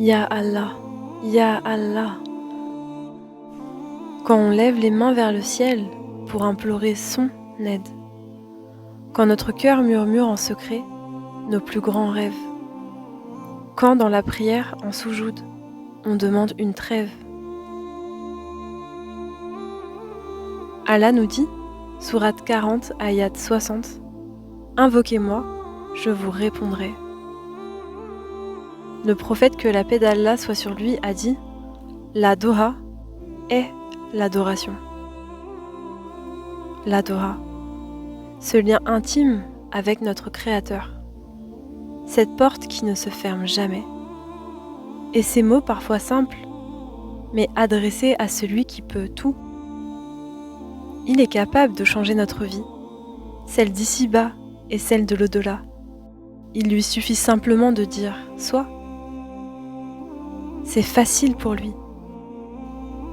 Ya Allah, Ya Allah. Quand on lève les mains vers le ciel pour implorer son aide. Quand notre cœur murmure en secret nos plus grands rêves. Quand dans la prière en soujoud, on demande une trêve. Allah nous dit, sourate 40, ayat 60, invoquez-moi, je vous répondrai. Le prophète, que la paix d'Allah soit sur lui, a dit, la doha est l'adoration. La doha, ce lien intime avec notre Créateur. Cette porte qui ne se ferme jamais. Et ces mots parfois simples, mais adressés à celui qui peut tout. Il est capable de changer notre vie, celle d'ici-bas et celle de l'au-delà. Il lui suffit simplement de dire « Sois ». C'est facile pour lui.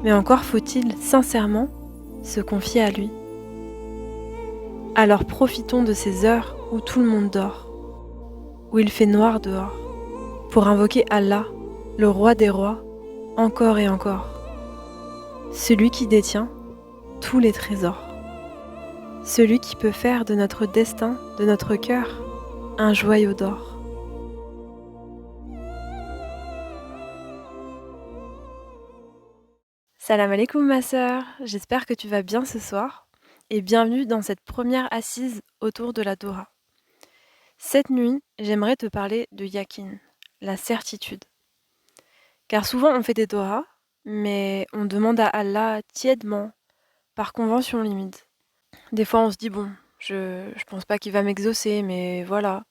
Mais encore faut-il sincèrement se confier à lui. Alors profitons de ces heures où tout le monde dort, où il fait noir dehors, pour invoquer Allah, le roi des rois, encore et encore. Celui qui détient tous les trésors. Celui qui peut faire de notre destin, de notre cœur, un joyau d'or. Salam alaikum ma sœur, j'espère que tu vas bien ce soir et bienvenue dans cette première assise autour de la Doha. Cette nuit, j'aimerais te parler de Yakin, la certitude. Car souvent on fait des Doha, mais on demande à Allah tièdement, par convention limite. Des fois on se dit bon, je pense pas qu'il va m'exaucer, mais voilà.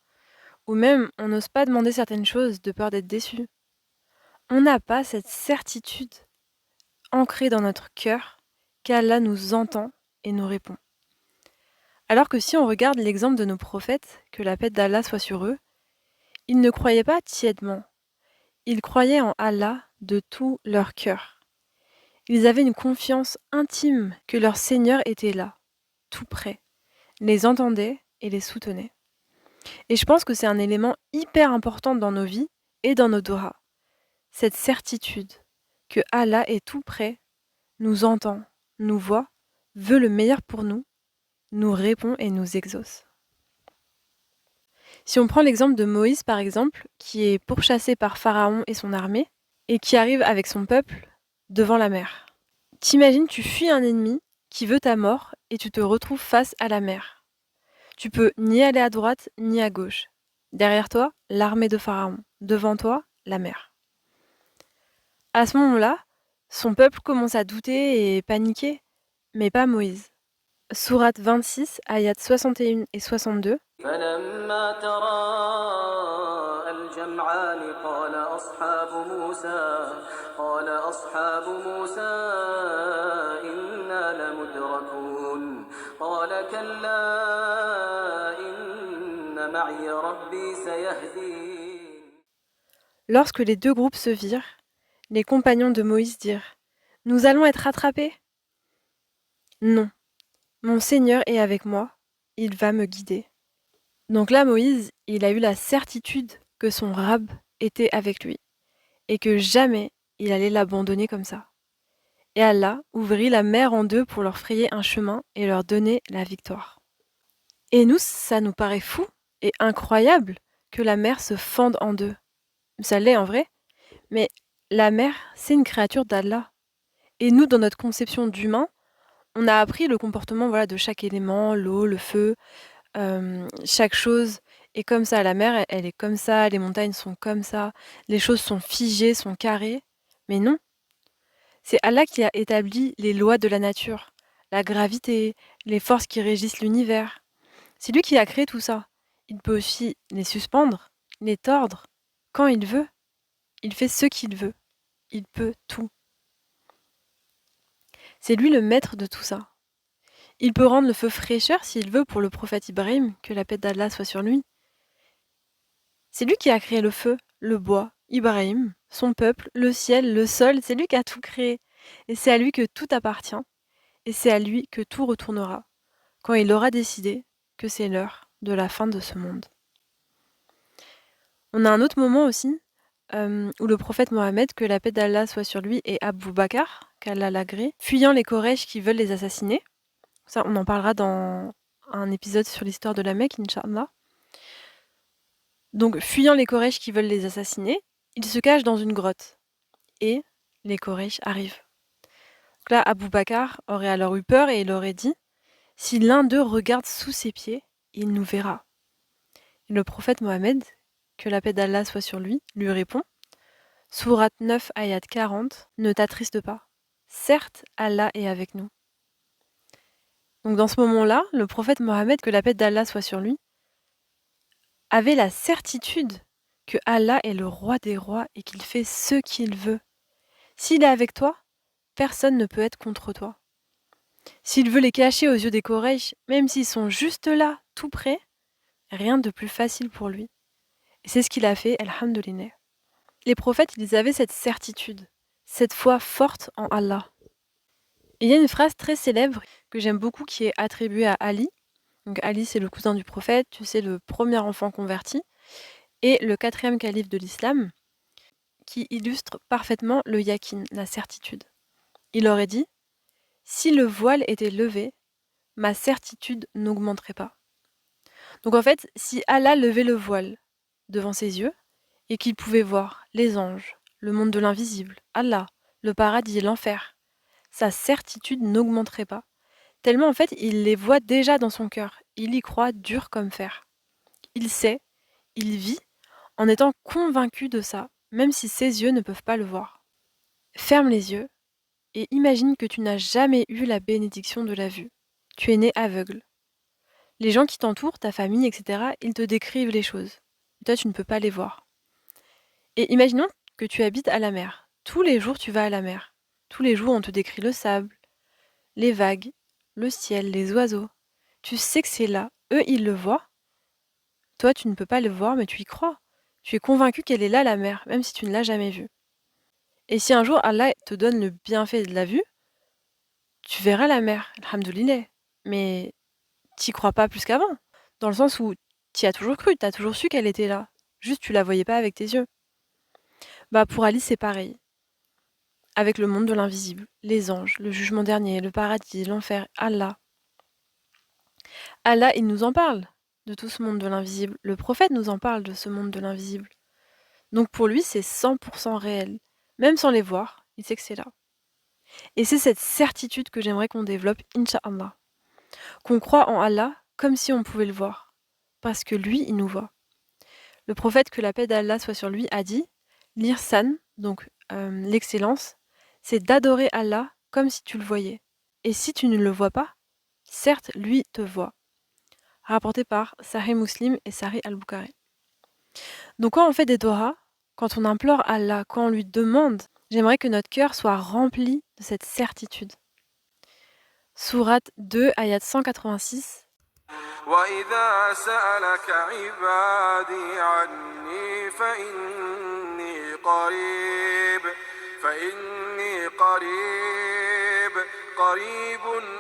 Ou même on n'ose pas demander certaines choses de peur d'être déçu. On n'a pas cette certitude ancrée dans notre cœur qu'Allah nous entend et nous répond. Alors que si on regarde l'exemple de nos prophètes, que la paix d'Allah soit sur eux, ils ne croyaient pas tièdement. Ils croyaient en Allah de tout leur cœur. Ils avaient une confiance intime que leur Seigneur était là, tout près, les entendait et les soutenait. Et je pense que c'est un élément hyper important dans nos vies et dans nos dohas. Cette certitude que Allah est tout près, nous entend, nous voit, veut le meilleur pour nous répond et nous exauce. Si on prend l'exemple de Moïse par exemple, qui est pourchassé par Pharaon et son armée, et qui arrive avec son peuple devant la mer. T'imagines, tu fuis un ennemi qui veut ta mort et tu te retrouves face à la mer. Tu peux ni aller à droite ni à gauche. Derrière toi, l'armée de Pharaon. Devant toi, la mer. À ce moment-là, son peuple commence à douter et paniquer, mais pas Moïse. Sourate 26, ayat 61 et 62. فلما تراءى الجمعان قال أصحاب موسى إنا لمدركون قال كلا إن معي ربي سيهدين. Lorsque les deux groupes se virent, les compagnons de Moïse dirent « Nous allons être rattrapés !» Non, mon Seigneur est avec moi, il va me guider. Donc là, Moïse, il a eu la certitude que son Rab était avec lui et que jamais il allait l'abandonner comme ça. Et Allah ouvrit la mer en deux pour leur frayer un chemin et leur donner la victoire. Et nous, ça nous paraît fou et incroyable que la mer se fende en deux. Ça l'est en vrai, mais la mer, c'est une créature d'Allah. Et nous, dans notre conception d'humain, on a appris le comportement de chaque élément, l'eau, le feu, chaque chose est comme ça. La mer, elle est comme ça, les montagnes sont comme ça, les choses sont figées, sont carrées. Mais non, c'est Allah qui a établi les lois de la nature, la gravité, les forces qui régissent l'univers. C'est lui qui a créé tout ça. Il peut aussi les suspendre, les tordre, quand il veut. Il fait ce qu'il veut. Il peut tout. C'est lui le maître de tout ça. Il peut rendre le feu fraîcheur s'il veut pour le prophète Ibrahim, que la paix d'Allah soit sur lui. C'est lui qui a créé le feu, le bois, Ibrahim, son peuple, le ciel, le sol, c'est lui qui a tout créé. Et c'est à lui que tout appartient, et c'est à lui que tout retournera, quand il aura décidé que c'est l'heure de la fin de ce monde. On a un autre moment aussi, où le prophète Mohammed, que la paix d'Allah soit sur lui, et Abu Bakr, qu'Allah l'agrée, fuyant les Quraysh qui veulent les assassiner. Ça, on en parlera dans un épisode sur l'histoire de la Mecque, Inch'Allah. Donc, fuyant les Quraysh qui veulent les assassiner, ils se cachent dans une grotte. Et les Quraysh arrivent. Donc là, Abu Bakr aurait alors eu peur et il aurait dit « Si l'un d'eux regarde sous ses pieds, il nous verra. » Et le prophète Mohammed, que la paix d'Allah soit sur lui, lui répond Sourate 9, ayat 40, ne t'attriste pas. Certes, Allah est avec nous. Donc dans ce moment-là, le prophète Mohammed, que la paix d'Allah soit sur lui, avait la certitude que Allah est le roi des rois et qu'il fait ce qu'il veut. S'il est avec toi, personne ne peut être contre toi. S'il veut les cacher aux yeux des Quraysh, même s'ils sont juste là, tout près, rien de plus facile pour lui. Et c'est ce qu'il a fait, alhamdoulilah. Les prophètes, ils avaient cette certitude, cette foi forte en Allah. Et il y a une phrase très célèbre que j'aime beaucoup qui est attribuée à Ali. Donc Ali, c'est le cousin du prophète, tu sais, le premier enfant converti, et le 4e calife de l'islam, qui illustre parfaitement le yaqin, la certitude. Il aurait dit « Si le voile était levé, ma certitude n'augmenterait pas. » Donc en fait, si Allah levait le voile devant ses yeux, et qu'il pouvait voir les anges, le monde de l'invisible, Allah, le paradis et l'enfer, sa certitude n'augmenterait pas. Tellement en fait, il les voit déjà dans son cœur. Il y croit dur comme fer. Il sait, il vit, en étant convaincu de ça, même si ses yeux ne peuvent pas le voir. Ferme les yeux et imagine que tu n'as jamais eu la bénédiction de la vue. Tu es né aveugle. Les gens qui t'entourent, ta famille, etc., ils te décrivent les choses. Toi, tu ne peux pas les voir. Et imaginons que tu habites à la mer. Tous les jours, tu vas à la mer. Tous les jours, on te décrit le sable, les vagues, le ciel, les oiseaux. Tu sais que c'est là. Eux, ils le voient. Toi, tu ne peux pas le voir, mais tu y crois. Tu es convaincu qu'elle est là, la mer, même si tu ne l'as jamais vue. Et si un jour Allah te donne le bienfait de la vue, tu verras la mer, alhamdoulilah. Mais t'y crois pas plus qu'avant. Dans le sens où t'y as toujours cru, t'as toujours su qu'elle était là. Juste, tu la voyais pas avec tes yeux. Bah, pour Ali, c'est pareil. Avec le monde de l'invisible, les anges, le jugement dernier, le paradis, l'enfer, Allah. Allah, il nous en parle de tout ce monde de l'invisible. Le prophète nous en parle de ce monde de l'invisible. Donc pour lui, c'est 100% réel. Même sans les voir, il sait que c'est là. Et c'est cette certitude que j'aimerais qu'on développe, Inch'Allah. Qu'on croit en Allah comme si on pouvait le voir. Parce que lui, il nous voit. Le prophète, que la paix d'Allah soit sur lui, a dit l'Irsan, donc l'excellence, c'est d'adorer Allah comme si tu le voyais. Et si tu ne le vois pas, certes, lui te voit. Rapporté par Sahih Muslim et Sahih al-Bukhari. Donc quand on fait des Torahs, quand on implore Allah, quand on lui demande, j'aimerais que notre cœur soit rempli de cette certitude. Sourate 2, ayat 186. وإذا سألك عبادي عني فإني قريب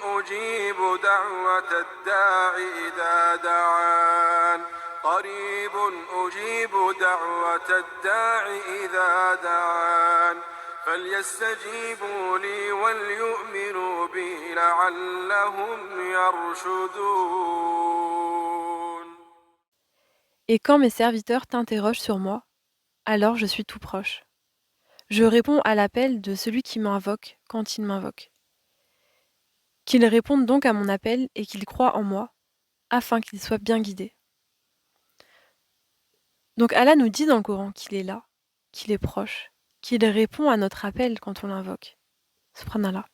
أجيب دعوة الداع إذا دعان فليستجيبوا لي وليؤمنوا بي لعلهم يرشدون. Et quand mes serviteurs t'interrogent sur moi, alors je suis tout proche. Je réponds à l'appel de celui qui m'invoque quand il m'invoque. Qu'ils répondent donc à mon appel et qu'ils croient en moi, afin qu'ils soient bien guidés. Donc Allah nous dit dans le Coran qu'il est là, qu'il est proche, qu'il répond à notre appel quand on l'invoque. Subhanallah.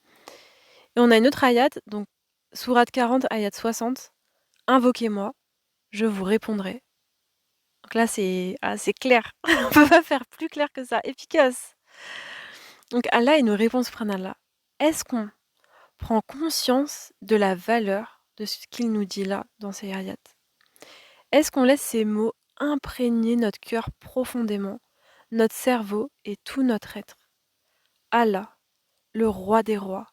Et on a une autre ayat, donc sourate 40, ayat 60. Invoquez-moi, je vous répondrai. Donc là, c'est clair. On peut pas faire plus clair que ça, efficace. Donc Allah, il nous répond, subhanallah. Est-ce qu'on prend conscience de la valeur de ce qu'il nous dit là, dans ces ayats? Est-ce qu'on laisse ces mots imprégner notre cœur profondément, notre cerveau et tout notre être? Allah, le roi des rois,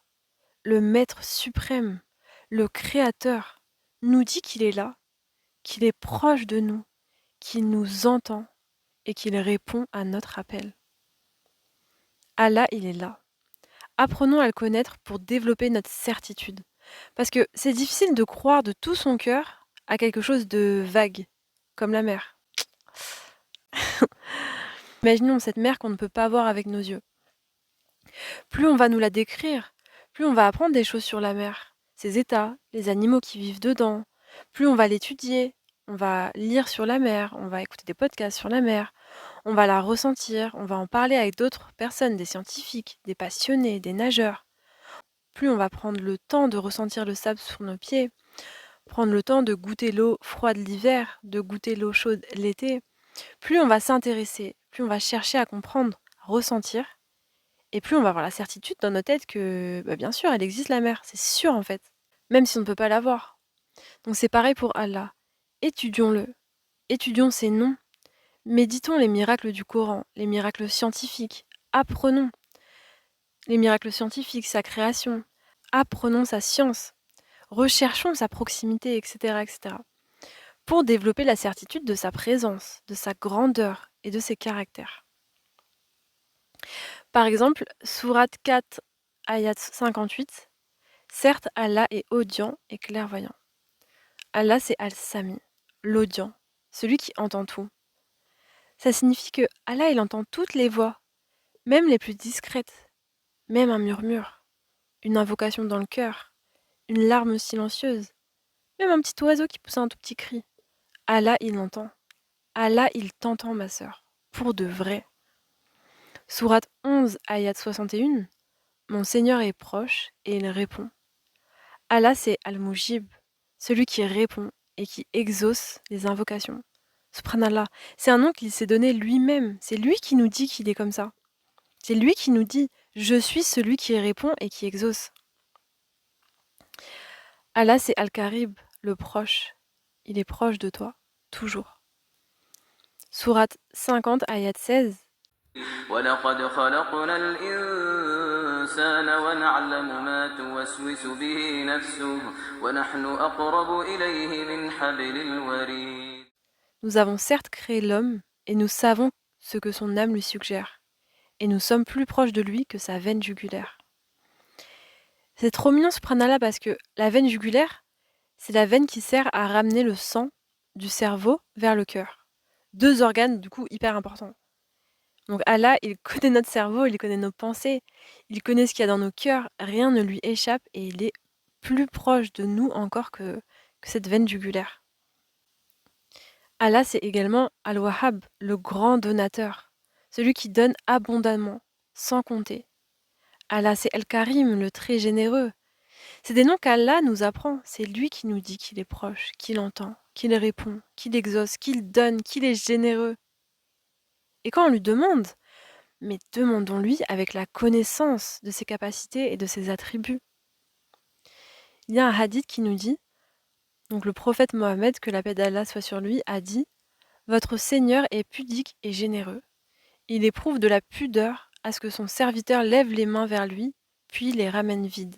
le maître suprême, le créateur, nous dit qu'il est là, qu'il est proche de nous, qu'il nous entend, et qu'il répond à notre appel. Allah, il est là. Apprenons à le connaître pour développer notre certitude. Parce que c'est difficile de croire de tout son cœur à quelque chose de vague, comme la mer. Imaginons cette mer qu'on ne peut pas voir avec nos yeux. Plus on va nous la décrire, plus on va apprendre des choses sur la mer, ses états, les animaux qui vivent dedans. Plus on va l'étudier, on va lire sur la mer, on va écouter des podcasts sur la mer, on va la ressentir, on va en parler avec d'autres personnes, des scientifiques, des passionnés, des nageurs. Plus on va prendre le temps de ressentir le sable sous nos pieds, prendre le temps de goûter l'eau froide l'hiver, de goûter l'eau chaude l'été, plus on va s'intéresser, plus on va chercher à comprendre, à ressentir, et plus on va avoir la certitude dans nos têtes que, bien sûr, elle existe la mer, c'est sûr en fait, même si on ne peut pas la voir. Donc c'est pareil pour Allah. Étudions-le, étudions ses noms, méditons les miracles du Coran, les miracles scientifiques, apprenons les miracles scientifiques, sa création, apprenons sa science, recherchons sa proximité, etc., etc., pour développer la certitude de sa présence, de sa grandeur et de ses caractères. Par exemple, sourate 4, ayat 58, certes Allah est audient et clairvoyant. Allah c'est Al-Sami, l'audient, celui qui entend tout. Ça signifie que Allah il entend toutes les voix, même les plus discrètes, même un murmure, une invocation dans le cœur, une larme silencieuse, même un petit oiseau qui pousse un tout petit cri. Allah il entend. Allah il t'entend ma sœur, pour de vrai. Sourate 11, ayat 61, mon Seigneur est proche et il répond. Allah c'est Al-Mujib, celui qui répond et qui exauce les invocations. Subhanallah, c'est un nom qu'il s'est donné lui-même. C'est lui qui nous dit qu'il est comme ça. C'est lui qui nous dit « Je suis celui qui répond et qui exauce ». Allah, c'est Al-Karib, le proche. Il est proche de toi, toujours. Sourate 50, ayat 16. ولقد خلقنا الإنسان ونعلم ما توسوس به نفسه ونحن أقرب إليه من حبل الوريد. Nous avons certes créé l'homme et nous savons ce que son âme lui suggère. Et nous sommes plus proches de lui que sa veine jugulaire. C'est trop mignon, subhanallah, parce que la veine jugulaire, c'est la veine qui sert à ramener le sang du cerveau vers le cœur. 2 organes, du coup, hyper importants. Donc Allah, il connaît notre cerveau, il connaît nos pensées, il connaît ce qu'il y a dans nos cœurs, rien ne lui échappe et il est plus proche de nous encore que cette veine jugulaire. Allah, c'est également Al-Wahhab, le grand donateur, celui qui donne abondamment, sans compter. Allah, c'est Al-Karim, le très généreux. C'est des noms qu'Allah nous apprend, c'est lui qui nous dit qu'il est proche, qu'il entend, qu'il répond, qu'il exauce, qu'il donne, qu'il est généreux. Et quand on lui demande, mais demandons-lui avec la connaissance de ses capacités et de ses attributs. Il y a un hadith qui nous dit, donc le prophète Mohammed, que la paix d'Allah soit sur lui, a dit « Votre Seigneur est pudique et généreux. Il éprouve de la pudeur à ce que son serviteur lève les mains vers lui, puis les ramène vides. »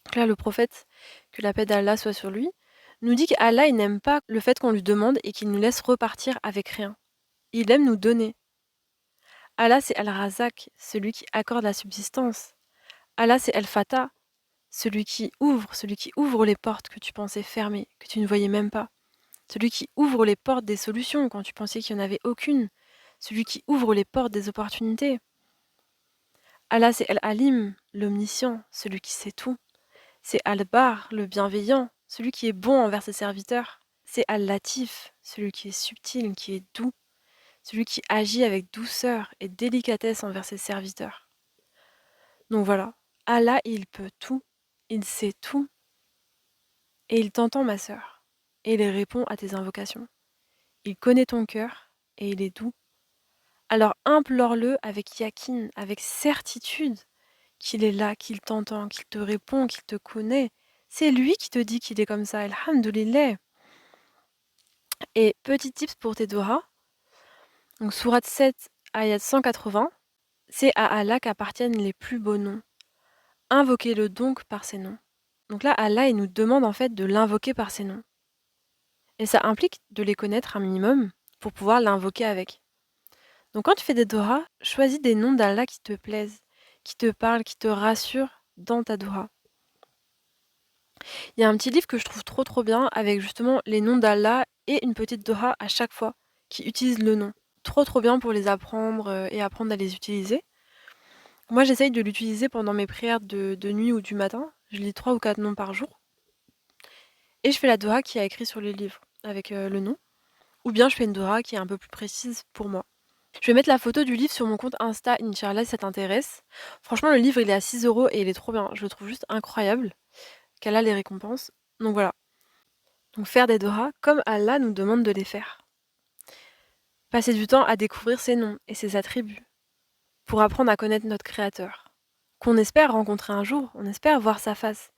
Donc là, le prophète, que la paix d'Allah soit sur lui, nous dit qu'Allah il n'aime pas le fait qu'on lui demande et qu'il nous laisse repartir avec rien. Il aime nous donner. Allah, c'est Al-Razak, celui qui accorde la subsistance. Allah, c'est Al-Fatah, celui qui ouvre les portes que tu pensais fermées, que tu ne voyais même pas. Celui qui ouvre les portes des solutions quand tu pensais qu'il n'y en avait aucune. Celui qui ouvre les portes des opportunités. Allah, c'est Al-Alim, l'omniscient, celui qui sait tout. C'est Al-Bar, le bienveillant, celui qui est bon envers ses serviteurs. C'est Al-Latif, celui qui est subtil, qui est doux. Celui qui agit avec douceur et délicatesse envers ses serviteurs. Donc voilà, Allah, il peut tout, il sait tout, et il t'entend, ma sœur, et il répond à tes invocations. Il connaît ton cœur, et il est doux. Alors implore-le avec yakin, avec certitude, qu'il est là, qu'il t'entend, qu'il te répond, qu'il te connaît. C'est lui qui te dit qu'il est comme ça, alhamdoulilah. Et petit tips pour tes dohas, donc sourate 7, ayat 180, c'est à Allah qu'appartiennent les plus beaux noms. Invoquez-le donc par ses noms. Donc là, Allah, il nous demande en fait de l'invoquer par ses noms. Et ça implique de les connaître un minimum, pour pouvoir l'invoquer avec. Donc quand tu fais des dohas, choisis des noms d'Allah qui te plaisent, qui te parlent, qui te rassurent dans ta doha. Il y a un petit livre que je trouve trop bien avec justement les noms d'Allah et une petite doha à chaque fois qui utilise le nom. Trop bien pour les apprendre et apprendre à les utiliser. Moi j'essaye de l'utiliser pendant mes prières de nuit ou du matin. Je lis 3 ou 4 noms par jour. Et je fais la doha qui a écrit sur les livres avec le nom. Ou bien je fais une doha qui est un peu plus précise pour moi. Je vais mettre la photo du livre sur mon compte Insta, Inch'Allah, si ça t'intéresse. Franchement, le livre, il est à 6 € et il est trop bien. Je le trouve juste incroyable. Qu'Allah les récompense. Donc voilà. Donc faire des dohas comme Allah nous demande de les faire. Passer du temps à découvrir ses noms et ses attributs. Pour apprendre à connaître notre Créateur. Qu'on espère rencontrer un jour, on espère voir sa face.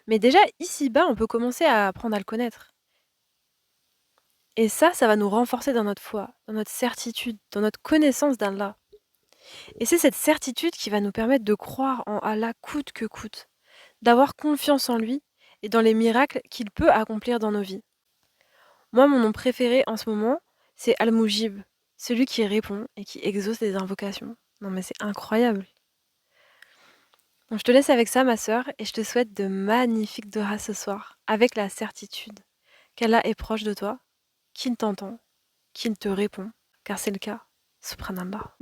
Mais déjà, ici-bas, on peut commencer à apprendre à le connaître. Et ça va nous renforcer dans notre foi, dans notre certitude, dans notre connaissance d'Allah. Et c'est cette certitude qui va nous permettre de croire en Allah coûte que coûte, d'avoir confiance en lui et dans les miracles qu'il peut accomplir dans nos vies. Moi, mon nom préféré en ce moment, c'est Al-Mujib, celui qui répond et qui exauce les invocations. Non mais c'est incroyable. Bon, je te laisse avec ça, ma sœur, et je te souhaite de magnifiques dohas ce soir, avec la certitude qu'Allah est proche de toi, qu'il t'entend, qu'il te répond, car c'est le cas. Subhanallah.